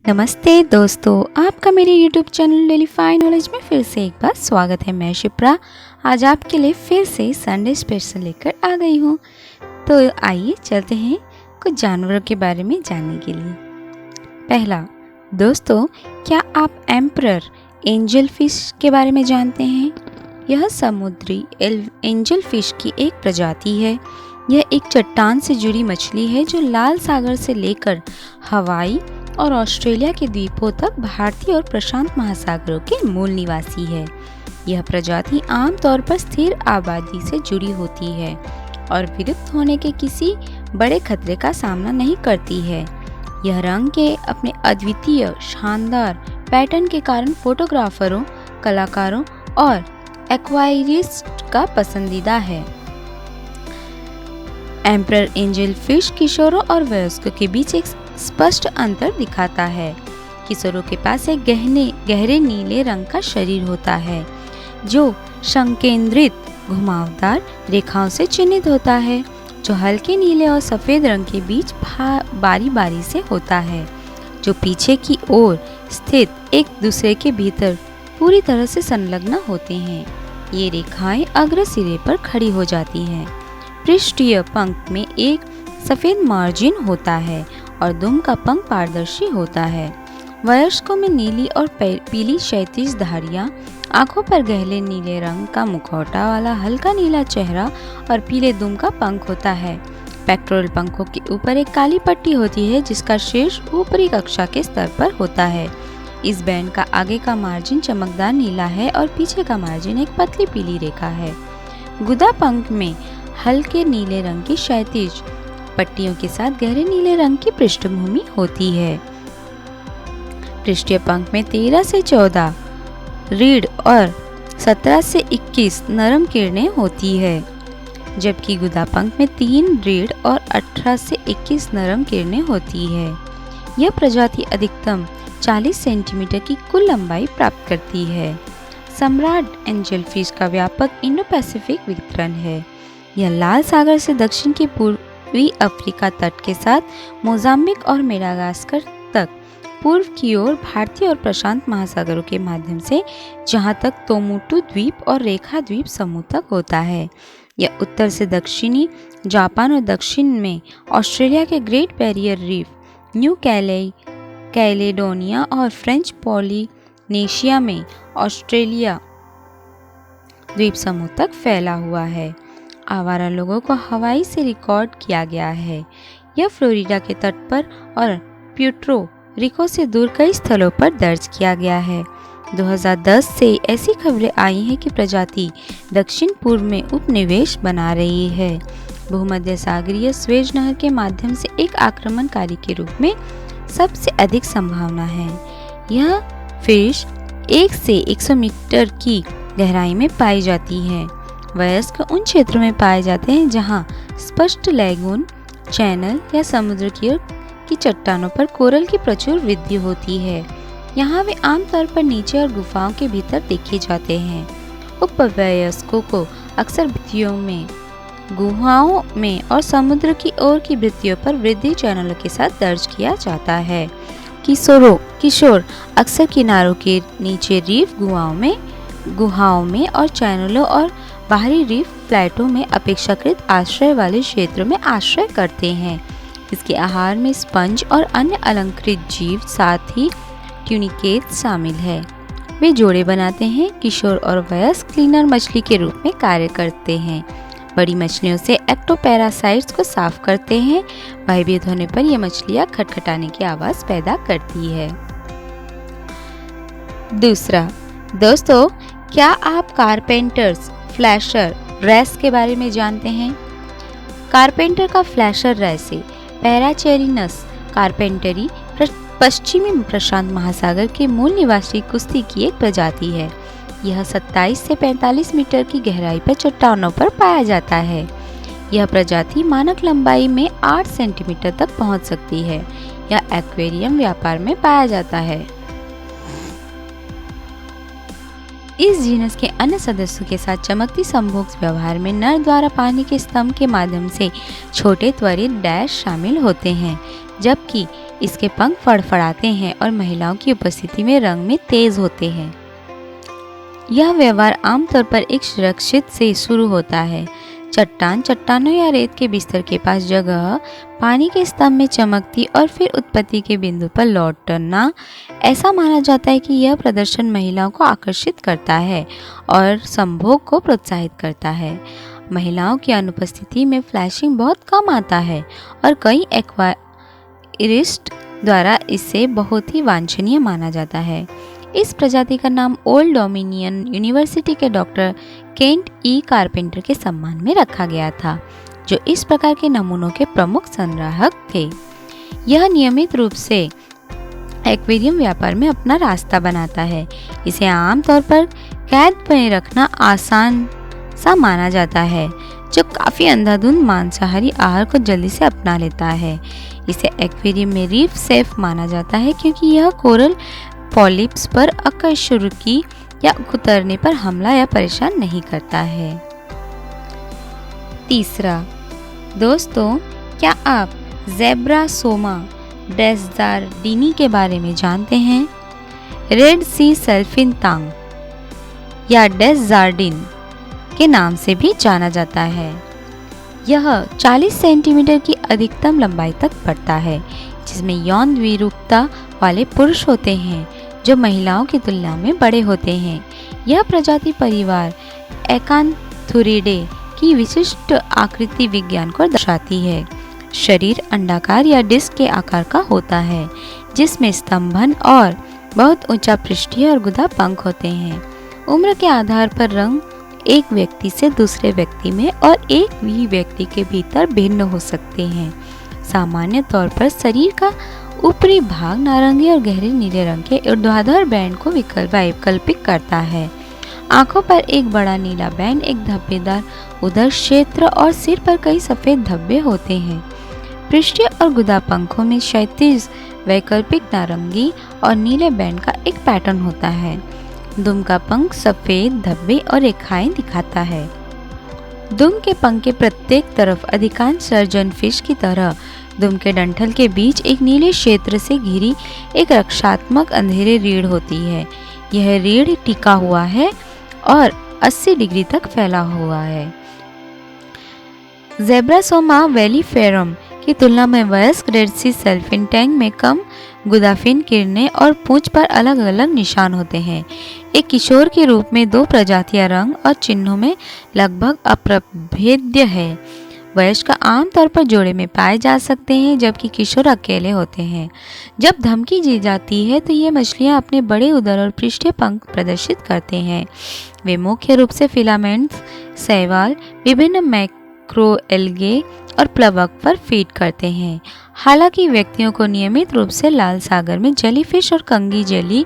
नमस्ते दोस्तों, आपका मेरे YouTube channel daily fine knowledge में फिर से एक बार स्वागत है। मैं शिप्रा आज आपके लिए फिर से संडे स्पेशल लेकर आ गई हूँ। तो आइए चलते हैं कुछ जानवरों के बारे में जानने के लिए। पहला दोस्तों, क्या आप एम्परर एंजल फिश के बारे में जानते हैं? यह समुद्री एंजल फिश की एक प्रजाति है। यह एक चट्टान से जुड़ी मछली है जो लाल सागर से लेकर हवाई और ऑस्ट्रेलिया के द्वीपों तक भारतीय और प्रशांत महासागरों के मूल निवासी है। यह प्रजाति आमतौर पर स्थिर आबादी से जुड़ी होती है और विलुप्त होने के किसी बड़े खतरे का सामना नहीं करती है। यह रंग के अपने अद्वितीय शानदार पैटर्न के कारण फोटोग्राफरों, कलाकारों और एक्वारिस्ट का पसंदीदा है। एम्परर एंजल फिश किशोरों और वयस्कों के बीच एक स्पष्ट अंतर दिखाता है। किशोरों के पास एक गहरे नीले रंग का शरीर होता है जो संकेंद्रित घुमावदार रेखाओं से चिन्हित होता है, जो हल्के नीले और सफ़ेद रंग के बीच बारी बारी से होता है, जो पीछे की ओर स्थित एक दूसरे के भीतर पूरी तरह से संलग्न होते हैं। ये रेखाएं अग्र सिरे पर खड़ी हो जाती हैं। पृष्ठीय पंख में एक सफ़ेद मार्जिन होता है और दुम का पंख पारदर्शी होता है। वयस्कों में नीली और पीली क्षैतिज धारियाँ, आंखों पर गहरे नीले रंग का मुखौटा वाला हल्का नीला चेहरा और पीले दुम का पंख होता है। पेक्टोरल पंखों के ऊपर एक काली पट्टी होती है जिसका शीर्ष ऊपरी कक्षा के स्तर पर होता है। इस बैंड का आगे का मार्जिन चमकदार नीला है और पीछे का मार्जिन एक पतली पीली रेखा है। गुदा पंख में हल्के नीले रंग की क्षैतिज पट्टियों के साथ गहरे नीले रंग की पृष्ठभूमि होती है। पृष्ठीय पंख में 13 से 14 रीढ़ और 17 से 21 नरम किरणें होती है, जबकि गुदा पंख में 3 रीढ़ और 18 से 21 नरम किरणें होती है। यह प्रजाति अधिकतम 40 सेंटीमीटर की कुल लंबाई प्राप्त करती है। सम्राट एंजल फिश का व्यापक इंडो पैसिफिक वितरण है। यह लाल सागर से दक्षिण के पूर्वी अफ्रीका तट के साथ मोजाम्बिक और मेडागास्कर तक पूर्व की ओर भारतीय और प्रशांत महासागरों के माध्यम से जहां तक तोमुटू द्वीप और रेखा द्वीप समूह तक होता है। यह उत्तर से दक्षिणी जापान और दक्षिण में ऑस्ट्रेलिया के great barrier reef, new Caledonia और फ्रेंच पॉलिनेशिया में ऑस्ट्रेलिया द्वीप समूह तक फैला हुआ है। आवारा लोगों को हवाई से रिकॉर्ड किया गया है। यह फ्लोरिडा के तट पर और प्यूर्टो रिको से दूर कई स्थलों पर दर्ज किया गया है। 2010 से ऐसी खबरें आई हैं कि प्रजाति दक्षिण पूर्व में उपनिवेश बना रही है। भूमध्य सागरीय स्वेज नहर के माध्यम से एक आक्रमणकारी के रूप में सबसे अधिक संभावना है। यह फिश 1 से 100 मीटर की गहराई में पाई जाती है। वयस्क उन क्षेत्रों में पाए जाते हैं जहां स्पष्ट लैगून, चैनल या समुद्र की चट्टानों पर कोरल की प्रचुर वृद्धि होती है। यहाँ वे आमतौर पर नीचे और गुफाओं के भीतर देखे जाते हैं। उपवयस्कों को अक्सर भित्तियों में, गुहाओं में और समुद्र की ओर की भित्तियों पर वृद्धि चैनलों के साथ दर्ज किया जाता है। किशोर अक्सर किनारों के नीचे रीफ गुहाओं में और चैनलों और बाहरी रीफ फ्लैटों में अपेक्षाकृत आश्रय वाले क्षेत्रों में आश्रय करते हैं। इसके आहार में स्पंज और अन्य अलंकृत जीव, साथ ही ट्यूनिकेट शामिल है। वे जोड़े बनाते हैं। किशोर और वयस्क क्लीनर मछली के रूप में कार्य करते हैं। बड़ी मछलियों से एक्टोपैरासाइट्स को साफ करते हैं। भयभीत होने पर ये मछलियां खटखटाने की आवाज़ पैदा करती है। दूसरा दोस्तों, क्या आप कारपेंटर्स फ्लैशर रेस के बारे में जानते हैं? कारपेंटर का फ्लैशर रेसे पैराचेरिनस कारपेंटरी पश्चिमी प्रशांत महासागर के मूल निवासी कुश्ती की एक प्रजाति है। यह 27 से 45 मीटर की गहराई पर चट्टानों पर पाया जाता है। यह प्रजाति मानक लंबाई में 8 सेंटीमीटर तक पहुंच सकती है। यह एक्वेरियम व्यापार में पाया जाता है। इस जीनस के अन्य सदस्यों के साथ चमकती संभोग व्यवहार में नर द्वारा पानी के स्तंभ के माध्यम से छोटे त्वरित डैश शामिल होते हैं। जबकि इसके पंख फड़फड़ाते हैं और महिलाओं की उपस्थिति में रंग में तेज होते हैं। यह व्यवहार आमतौर पर एक सुरक्षित से शुरू होता है। चट्टानों या रेत के बिस्तर के पास जगह, पानी के स्तंभ में चमकती और फिर उत्पत्ति के बिंदु पर लौटना। ऐसा माना जाता है कि यह प्रदर्शन महिलाओं को आकर्षित करता है और संभोग को प्रोत्साहित करता है। महिलाओं की अनुपस्थिति में फ्लैशिंग बहुत कम आता है और कई एक्वारिस्ट द्वारा इसे बहुत ही वांछनीय माना जाता है। इस प्रजाति का नाम ओल्ड डोमिनियन यूनिवर्सिटी के डॉक्टर केंट ई कारपेंटर के सम्मान में रखा गया था, जो इस प्रकार के नमूनों के प्रमुख संग्राहक थे। यह नियमित रूप से एक्वेरियम व्यापार में अपना रास्ता बनाता है। इसे आमतौर पर कैद में रखना आसान सा माना जाता है, जो काफी अंधाधुंध मांसाहारी आहार को जल्दी से अपना लेता है। इसे एक्वेरियम में रीफ सेफ माना जाता है क्योंकि यह कोरल पॉलिप्स पर अकशेरुकी या कुतरने पर हमला या परेशान नहीं करता है। तीसरा, दोस्तों, क्या आप ज़ेब्रासोमा डेसजार्डिनी के बारे में जानते हैं? रेड सी सेल्फिन तांग या डेसजार्डिन के नाम से भी जाना जाता है। यह 40 सेंटीमीटर की अधिकतम लंबाई तक बढ़ता है, जिसमें यौन विरूपता वाले पुरुष होते हैं जो महिलाओं की तुलना में बड़े होते हैं। यह प्रजाति परिवार एकान्थुरिडे की विशिष्ट आकृति विज्ञान को दर्शाती है। शरीर अंडाकार या डिस्क के आकार का होता है, जिसमें स्तंभन और बहुत ऊंचा पृष्ठीय और गुदा पंख होते हैं। उम्र के आधार पर रंग एक व्यक्ति से दूसरे व्यक्ति में और एक ही व्यक्ति के भीतर भिन्न हो सकते हैं। सामान्य तौर पर शरीर का ऊपरी भाग नारंगी और गहरे नीले रंग के ऊर्ध्वाधर बैंड को वैकल्पिक करता है। आंखों पर एक बड़ा नीला बैंड, एक धब्बेदार उदर क्षेत्र और सिर पर कई सफेद धब्बे होते हैं। पृष्ठीय और गुदा पंखों में क्षैतिज वैकल्पिक नारंगी और नीले बैंड का एक पैटर्न होता है। दुम का पंख सफेद धब्बे और रेखाएं दिखाता है। दुम के पंख के प्रत्येक तरफ, अधिकांश सर्जनफिश की तरह, दुम के डंठल के बीच एक नीले क्षेत्र से घिरी एक रक्षात्मक अंधेरे रीढ़ होती है। यह रीढ़ टिका हुआ है और 80 डिग्री तक फैला हुआ है। ज़ेब्रासोमा वेलिफेरम की तुलना में वयस्क रेड सी सेल्फिन टैंग में कम गुदाफिन किरणें और पूंछ पर अलग अलग निशान होते हैं। एक किशोर के रूप में दो प्रजातियां रंग और चिन्हों में लगभग अप्रभेद्य है। वयस्क आमतौर पर जोड़े में पाए जा सकते हैं, जबकि किशोर अकेले होते हैं। जब धमकी दी जाती है तो ये मछलियां अपने बड़े उदर और पृष्ठीय पंख प्रदर्शित करते हैं। वे मुख्य रूप से फिलामेंट्स, शैवाल, विभिन्न मैक्रोएल्गे और प्लवक पर फीड करते हैं। हालांकि व्यक्तियों को नियमित रूप से लाल सागर में जेलीफिश और कंगी जेली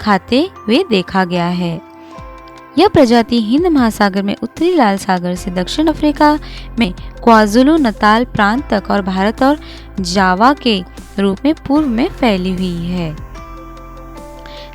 खाते हुए देखा गया है। यह प्रजाति हिंद महासागर में उत्तरी लाल सागर से दक्षिण अफ्रीका में क्वाजुलु नताल प्रांत तक और भारत और जावा के रूप में पूर्व में फैली हुई है।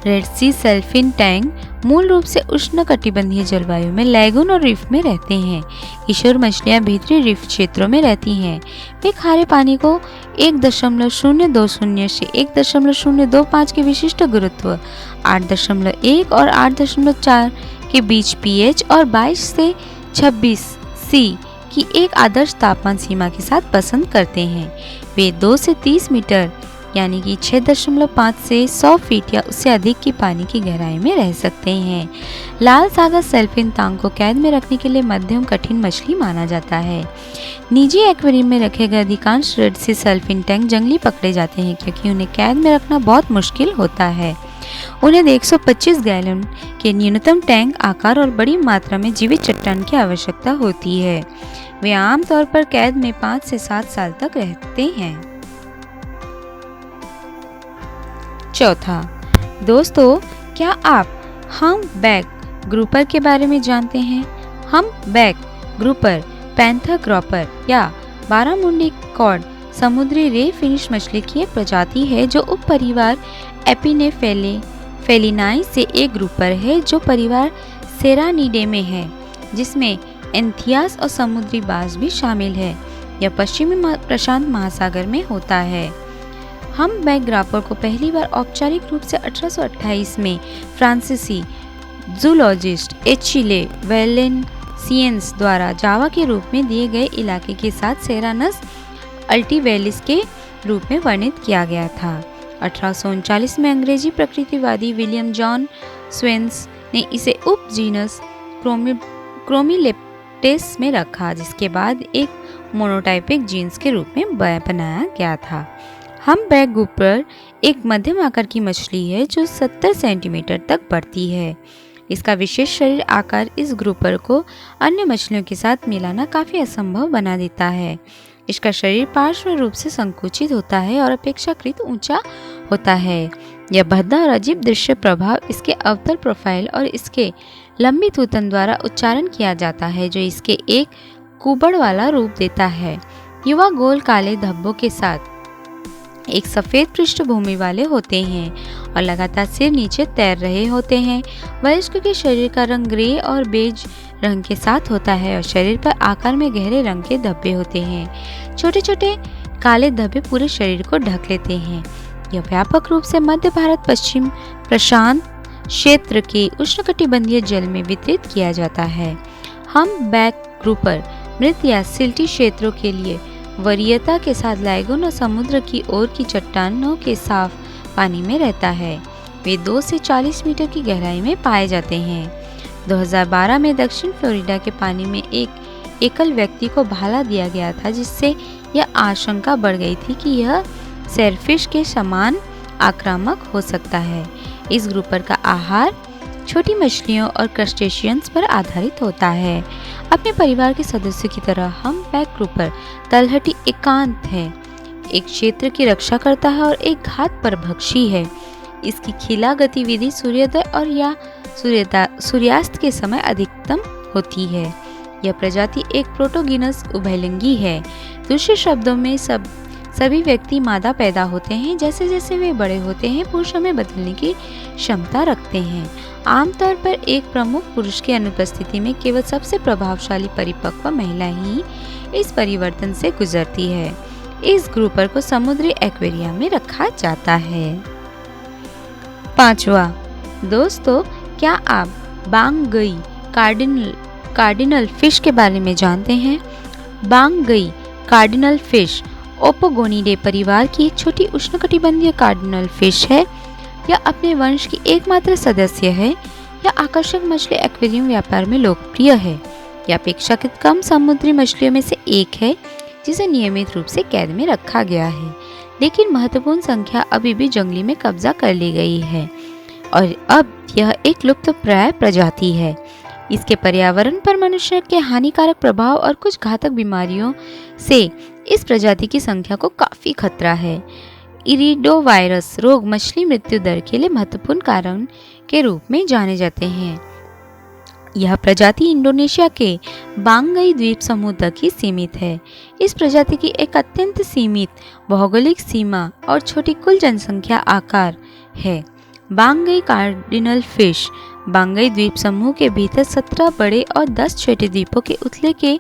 रेड सी सेल्फिन टैंग मूल रूप से उष्णकटिबंधीय जलवायु में लैगून और रिफ में रहते हैं। किशोर मछलियां भीतरी रिफ क्षेत्रों में रहती हैं। वे खारे पानी को 1.020 से 1.025 के विशिष्ट गुरुत्व, 8.1 और 8.4 के बीच पीएच और 22 से 26 सी की एक आदर्श तापमान सीमा के साथ पसंद करते हैं। वे 2 से 30 मीटर यानी कि 6.5 से 100 फीट या उससे अधिक की पानी की गहराई में रह सकते हैं। लाल सागर सेल्फिन तांग को कैद में रखने के लिए मध्यम कठिन मछली माना जाता है। निजी एक्वेरियम में रखे गए अधिकांश रेड सी सेल्फिन टैंक जंगली पकड़े जाते हैं क्योंकि उन्हें कैद में रखना बहुत मुश्किल होता है। उन्हें 125 गैलन के न्यूनतम टैंक आकार और बड़ी मात्रा में जीवित चट्टान की आवश्यकता होती है। वे आमतौर पर कैद में 5 से 7 साल तक रहते हैं। चौथा, दोस्तों, क्या आप हम्पबैक ग्रुपर के बारे में जानते हैं? हम्पबैक ग्रुपर पैंथर ग्रुपर या बारामुंडी कॉड समुद्री रे फिनिश मछली की एक प्रजाति है जो उपपरिवार एपिनेफेलिनाई से एक ग्रुपर है जो परिवार सेरानीडे में है, जिसमें एंथियास और समुद्री बाज भी शामिल है। यह पश्चिमी प्रशांत महासागर में होता है। हम्पबैक ग्रापर को पहली बार औपचारिक रूप से 1828 में फ्रांसीसी जूलॉजिस्ट एचिले वैलेंसियंस द्वारा जावा के रूप में दिए गए इलाके के साथ सेरानस अल्टीवेलिस के रूप में वर्णित किया गया था। 1839 में अंग्रेजी प्रकृतिवादी विलियम जॉन स्वेंस ने इसे उप जीनस क्रोमीलेप्टेस में रखा, जिसके बाद एक मोनोटाइपिक जीन्स के रूप में बनाया गया था। हम्पबैक ग्रुपर एक मध्यम आकार की मछली है जो 70 सेंटीमीटर तक बढ़ती है। इसका विशेष शरीर आकार इस ग्रुपर को अन्य मछलियों के साथ मिलाना काफी असंभव बना देता है। इसका शरीर पार्श्व रूप से संकुचित होता है और अपेक्षाकृत ऊंचा होता है। यह भद्दा और अजीब दृश्य प्रभाव इसके अवतल प्रोफाइल और इसके लंबी थूथन द्वारा उच्चारण किया जाता है, जो इसके एक कुबड़ वाला रूप देता है। युवा गोल काले धब्बों के साथ एक सफेद पृष्ठभूमि वाले होते हैं और लगातार सिर नीचे तैर रहे होते हैं। वयस्क के शरीर का रंग ग्रे और बेज रंग के साथ होता है और शरीर पर आकार में गहरे रंग के धब्बे होते हैं। छोटे छोटे काले धब्बे पूरे शरीर को ढक लेते हैं। यह व्यापक रूप से मध्य भारत पश्चिम प्रशांत क्षेत्र के उष्णकटिबंधीय जल में वितरित किया जाता है। हम्पबैक ग्रुपर मृत या सिल्टी क्षेत्रों के लिए वरीयता के साथ लैगून और समुद्र की ओर की चट्टानों के साफ पानी में रहता है। वे 2 से 40 मीटर की गहराई में पाए जाते हैं। 2012 में दक्षिण फ्लोरिडा के पानी में एक एकल व्यक्ति को भाला दिया गया था, जिससे यह आशंका बढ़ गई थी कि यह सेलफिश के समान आक्रामक हो सकता है। इस ग्रुपर का आहार छोटी मछलियों और क्रस्टेशियंस पर आधारित होता है। अपने परिवार के सदस्यों की तरह हम्पबैक ग्रुपर तलहटी एकांत है, एक क्षेत्र की रक्षा करता है और एक घात परभक्षी है। इसकी खिला गतिविधि सूर्योदय और या सूर्यास्त के समय अधिकतम होती है। यह प्रजाति एक प्रोटोगिनस उभयलिंगी है। दूसरे शब्दों में सभी व्यक्ति मादा पैदा होते हैं। जैसे जैसे वे बड़े होते हैं, पुरुषों में बदलने की क्षमता रखते हैं। आमतौर पर एक प्रमुख पुरुष की अनुपस्थिति में केवल सबसे प्रभावशाली परिपक्व महिला ही इस परिवर्तन से गुजरती है। इस ग्रुपर को समुद्री एक्वेरियम में रखा जाता है। 5वां, दोस्तों, क्या आप बांगई कार्डिनल फिश के बारे में जानते हैं? बांगई कार्डिनल फिश ओपोगोनिडे परिवार की एक छोटी उष्णकटिबंधीय कार्डिनल फिश है। यह अपने वंश की एकमात्र सदस्य है। यह आकर्षक मछली एक्वेरियम व्यापार में लोकप्रिय है। यह अपेक्षाकृत कम समुद्री मछलियों में से एक है जिसे नियमित रूप से कैद में रखा गया है, लेकिन महत्वपूर्ण संख्या अभी भी जंगली में कब्जा कर ली गई है और अब यह एक लुप्तप्राय प्रजाति है। इसके पर्यावरण पर मनुष्य के हानिकारक प्रभाव और कुछ घातक बीमारियों से इस प्रजाति की संख्या को काफी खतरा है। इरिडोवायरस रोग मछली मृत्यु दर के लिए महत्वपूर्ण कारण के रूप में जाने जाते हैं। यह प्रजाति इंडोनेशिया के बांगई द्वीप समूह तक ही सीमित है। इस प्रजाति की एक अत्यंत सीमित भौगोलिक सीमा और छोटी कुल जनसंख्या आकार है। बांगई कार्डिनल फिश बांगई द्वीप समूह के भीतर 17 बड़े और 10 छोटे द्वीपों के उथले के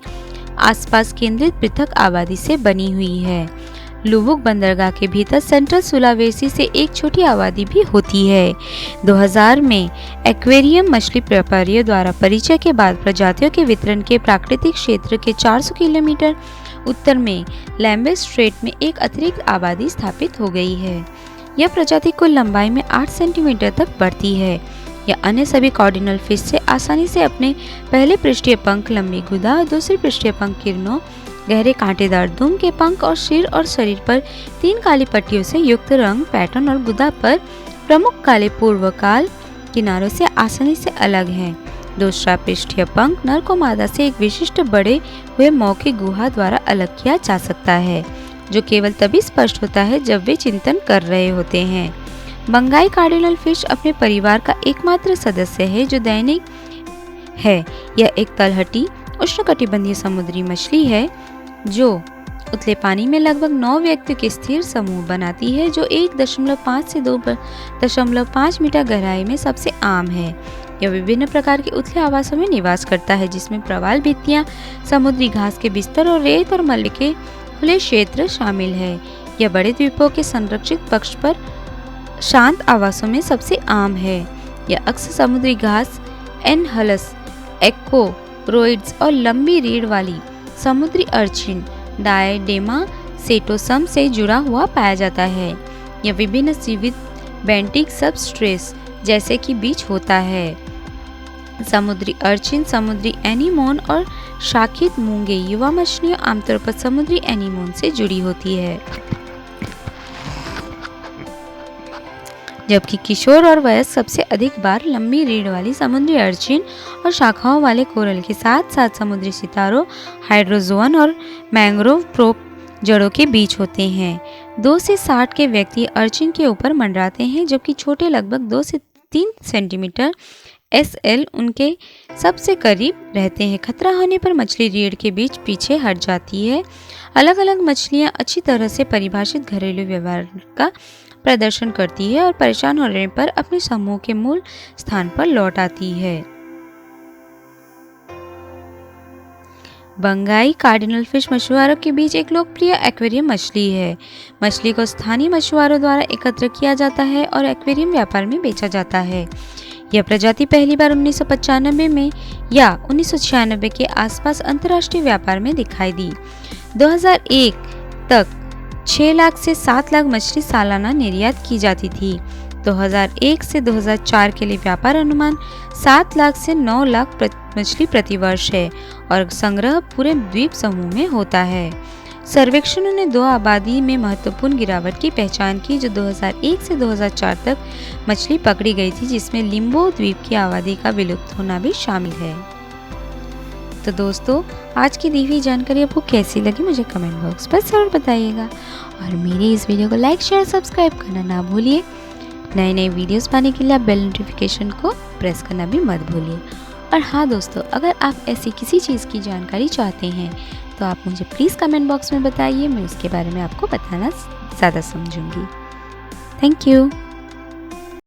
आसपास केंद्रित पृथक आबादी से बनी हुई है। लुबुक बंदरगाह के भीतर सेंट्रल सुलावेसी से एक छोटी आबादी भी होती है। 2000 में एक्वेरियम मछली व्यापारियों द्वारा परिचय के बाद प्रजातियों के वितरण के प्राकृतिक क्षेत्र के 400 किलोमीटर उत्तर में लैम्बे स्ट्रेट में एक अतिरिक्त आबादी स्थापित हो गई है। यह प्रजाति कुल लंबाई में 8 सेंटीमीटर तक बढ़ती है। यह अन्य सभी कार्डिनल फिश से आसानी से अपने पहले पृष्ठीय पंख, लंबी गुदा और दूसरी पृष्ठीय पंख किरणों, गहरे कांटेदार दुम के पंख और सिर और शरीर पर 3 काली पट्टियों से युक्त रंग पैटर्न और गुदा पर प्रमुख काले पूर्वकाल किनारों से आसानी से अलग है। दूसरा पृष्ठीय पंख नर को मादा से एक विशिष्ट बड़े हुए मौखिक गुहा द्वारा अलग किया जा सकता है, जो केवल तभी स्पष्ट होता है जब वे चिंतन कर रहे होते हैं। बंगाई कार्डिनल फिश अपने परिवार का एकमात्र सदस्य है जो दैनिक है। यह एक तलहटी उष्णकटिबंधीय समुद्री मछली है जो उतले पानी में लगभग 9 व्यक्तियों के स्थिर समूह बनाती है, जो 1.5 से 2.5 मीटर गहराई में सबसे आम है। यह विभिन्न प्रकार के उथले आवासों में निवास करता है, जिसमें प्रवाल भित्तियां, समुद्री घास के बिस्तर और रेत और मल के खुले क्षेत्र शामिल है। यह बड़े द्वीपों के संरक्षित पक्ष पर शांत आवासों में सबसे आम है। यह अक्सर समुद्री घास, एनहलस, एक्कोरोइड्स और लंबी रीढ़ वाली समुद्री अर्चिन डायडेमा सेटोसम से जुड़ा हुआ पाया जाता है। यह विभिन्न सीवित बेंटिक सबस्ट्रेस जैसे कि बीज होता है। समुद्री अर्चिन, समुद्री एनीमोन और शाखित मूंगे युवा मछलियां आमतौर पर समुद्री एनीमोन से जुड़ी होती है, जबकि किशोर और वयस्क सबसे अधिक बार लंबी रीढ़ वाली समुद्री अर्चिन और शाखाओं वाले कोरल के साथ साथ समुद्री सितारों, हाइड्रोजोअन और मैंग्रोव प्रोप जड़ों के बीच होते हैं। 2 से 60 के व्यक्ति अर्चिन के ऊपर मंडराते हैं, जबकि छोटे लगभग 2 से 3 सेंटीमीटर SL उनके सबसे करीब रहते हैं। खतरा होने पर मछली रीढ़ के बीच पीछे हट जाती है। अलग अलग मछलियां अच्छी तरह से परिभाषित घरेलू व्यवहार का प्रदर्शन करती है और परेशान होने पर अपने समूह के मूल स्थान पर लौट आती है। बंगाई कार्डिनल फिश मछुआरों के बीच एक लोकप्रिय एक्वेरियम मछली है। मछली को स्थानीय मछुआरों द्वारा एकत्र किया जाता है और एक्वेरियम व्यापार में बेचा जाता है। यह प्रजाति पहली बार 1995 में या 1996 के आसपास अंतर्राष्ट्रीय व्यापार में दिखाई दी। 2001 तक 6 लाख से 7 लाख मछली सालाना निर्यात की जाती थी। 2001 से 2004 के लिए व्यापार अनुमान 7 लाख से 9 लाख मछली प्रति वर्ष है और संग्रह पूरे द्वीप समूह में होता है। सर्वेक्षणों ने 2 आबादी में महत्वपूर्ण गिरावट की पहचान की जो 2001 से 2004 तक मछली पकड़ी गई थी, जिसमें लिम्बो द्वीप की आबादी का विलुप्त होना भी शामिल है। तो दोस्तों, आज की दी हुई जानकारी आपको कैसी लगी मुझे कमेंट बॉक्स पर जरूर बताइएगा और मेरी इस वीडियो को लाइक, शेयर, सब्सक्राइब करना ना भूलिए। नए नए वीडियोस पाने के लिए आप बेल नोटिफिकेशन को प्रेस करना भी मत भूलिए। और हाँ दोस्तों, अगर आप ऐसी किसी चीज़ की जानकारी चाहते हैं तो आप मुझे प्लीज़ कमेंट बॉक्स में बताइए, मैं उसके बारे में आपको बताना ज़्यादा समझूंगी। Thank you.